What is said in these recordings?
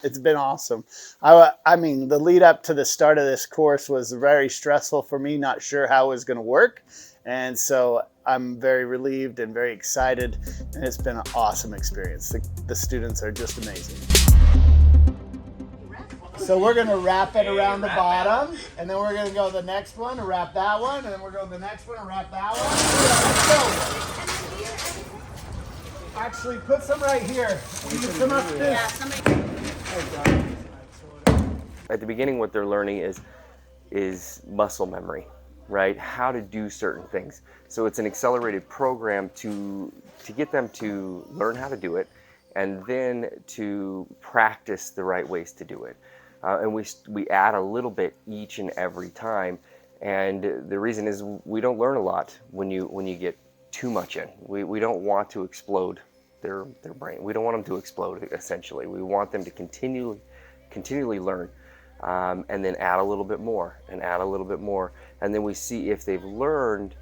It's been awesome. I mean, the lead up to the start of this course was very stressful for me, not sure how it was going to work. And so I'm very relieved and very excited. And it's been an awesome experience. The students are just amazing. So we're going to wrap it around the bottom, and then we're going to go to the next one and wrap that one, and then we're going to the next one and wrap that one. Actually, put some right here. Put some up this. Yeah, somebody. At the beginning, what they're learning is muscle memory, right? How to do certain things. So it's an accelerated program to get them to learn how to do it, and then to practice the right ways to do it. And we add a little bit each and every time. And the reason is we don't learn a lot when you get too much in. We don't want to explode their brain. We don't want them to explode, essentially. We want them to continually learn, and then add a little bit more and add a little bit more. And then we see if they've learned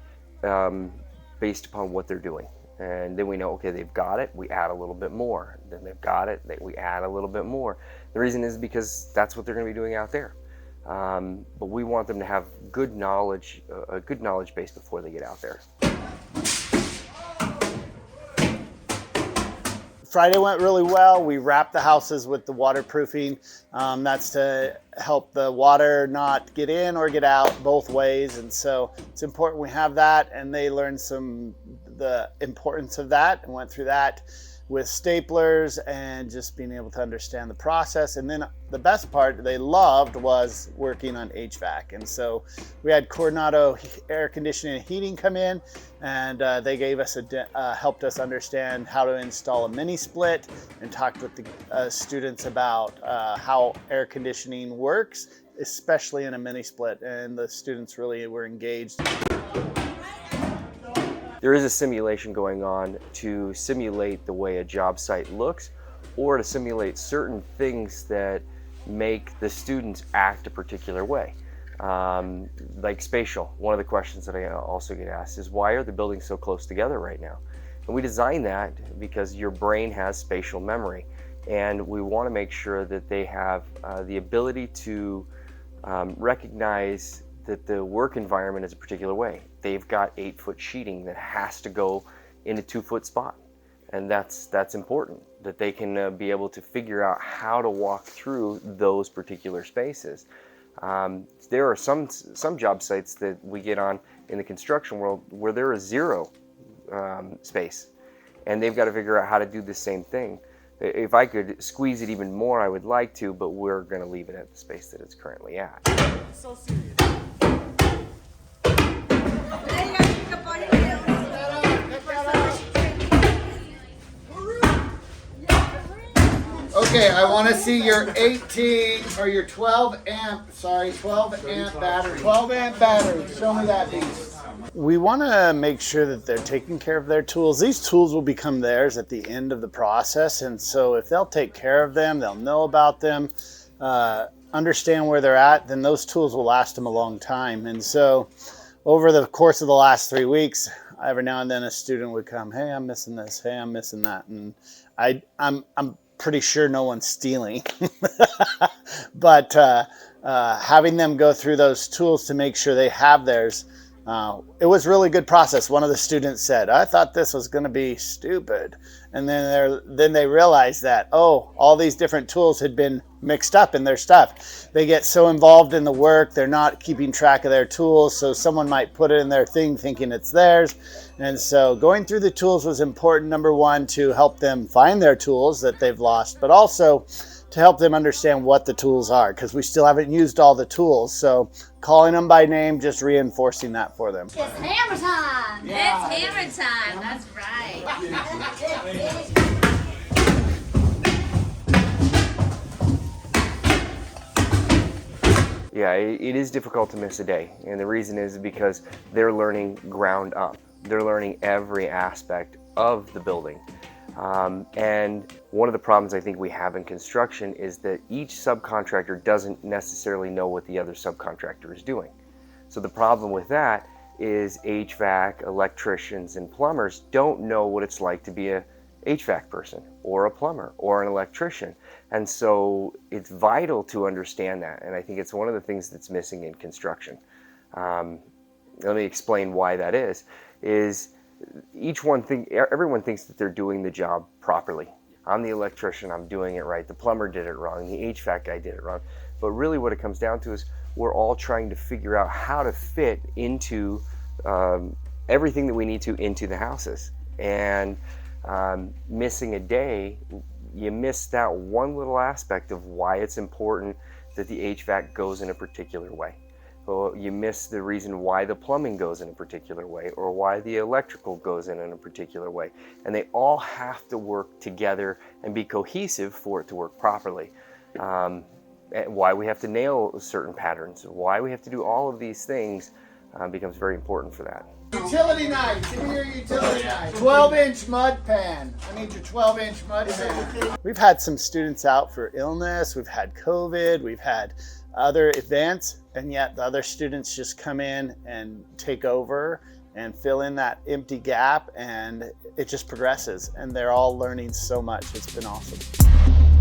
based upon what they're doing. And then we know, okay, they've got it, we add a little bit more. Then they've got it, we add a little bit more. The reason is because that's what they're going to be doing out there. But we want them to have good knowledge, a good knowledge base before they get out there. Friday went really well. We wrapped the houses with the waterproofing. That's to help the water not get in or get out both ways. And so it's important we have that. And they learned the importance of that and went through that with staplers and just being able to understand the process. And then the best part they loved was working on HVAC. And so we had Coronado Air Conditioning and Heating come in, and they gave us helped us understand how to install a mini split, and talked with the students about how air conditioning works, especially in a mini split. And the students really were engaged. There is a simulation going on to simulate the way a job site looks, or to simulate certain things that make the students act a particular way. Like spatial. One of the questions that I also get asked is, why are the buildings so close together right now? And we designed that because your brain has spatial memory, and we want to make sure that they have the ability to recognize that the work environment is a particular way. They've got 8-foot sheeting that has to go in a 2-foot spot. And that's important, that they can be able to figure out how to walk through those particular spaces. There are some job sites that we get on in the construction world where there is zero space, and they've got to figure out how to do the same thing. If I could squeeze it even more, I would like to, but we're going to leave it at the space that it's currently at. So serious. Okay, I want to see your 18 or your 12 amp battery. 12 amp battery. Show me that beast. We want to make sure that they're taking care of their tools. These tools will become theirs at the end of the process. And so if they'll take care of them, they'll know about them, understand where they're at, then those tools will last them a long time. And so over the course of the last 3 weeks, every now and then a student would come, hey, I'm missing this. Hey, I'm missing that. And I'm pretty sure no one's stealing. But having them go through those tools to make sure they have theirs, it was a really good process. One of the students said, I thought this was going to be stupid. And then they realized that, oh, all these different tools had been mixed up in their stuff. They get so involved in the work, they're not keeping track of their tools. So someone might put it in their thing thinking it's theirs. And so going through the tools was important, number one, to help them find their tools that they've lost, but also to help them understand what the tools are, because we still haven't used all the tools. So calling them by name, just reinforcing that for them. It's hammer time. Yeah. It's hammer time. That's right. Yeah, it is difficult to miss a day, and the reason is because they're learning ground up. They're learning every aspect of the building. And one of the problems I think we have in construction is that each subcontractor doesn't necessarily know what the other subcontractor is doing. So the problem with that is HVAC, electricians, and plumbers don't know what it's like to be a HVAC person or a plumber or an electrician. And so it's vital to understand that. And I think it's one of the things that's missing in construction. Let me explain why that is everyone thinks that they're doing the job properly. I'm the electrician, I'm doing it right. The plumber did it wrong, the HVAC guy did it wrong. But really what it comes down to is we're all trying to figure out how to fit into everything that we need to into the houses. And missing a day, you miss that one little aspect of why it's important that the HVAC goes in a particular way. Or you miss the reason why the plumbing goes in a particular way, or why the electrical goes in a particular way. And they all have to work together and be cohesive for it to work properly. Why we have to nail certain patterns, why we have to do all of these things becomes very important for that. Utility knife. Give me your utility knife. 12-inch mud pan. I need your 12-inch mud pan. We've had some students out for illness. We've had COVID. We've had other events, and yet the other students just come in and take over and fill in that empty gap, and it just progresses, and they're all learning so much. It's been awesome.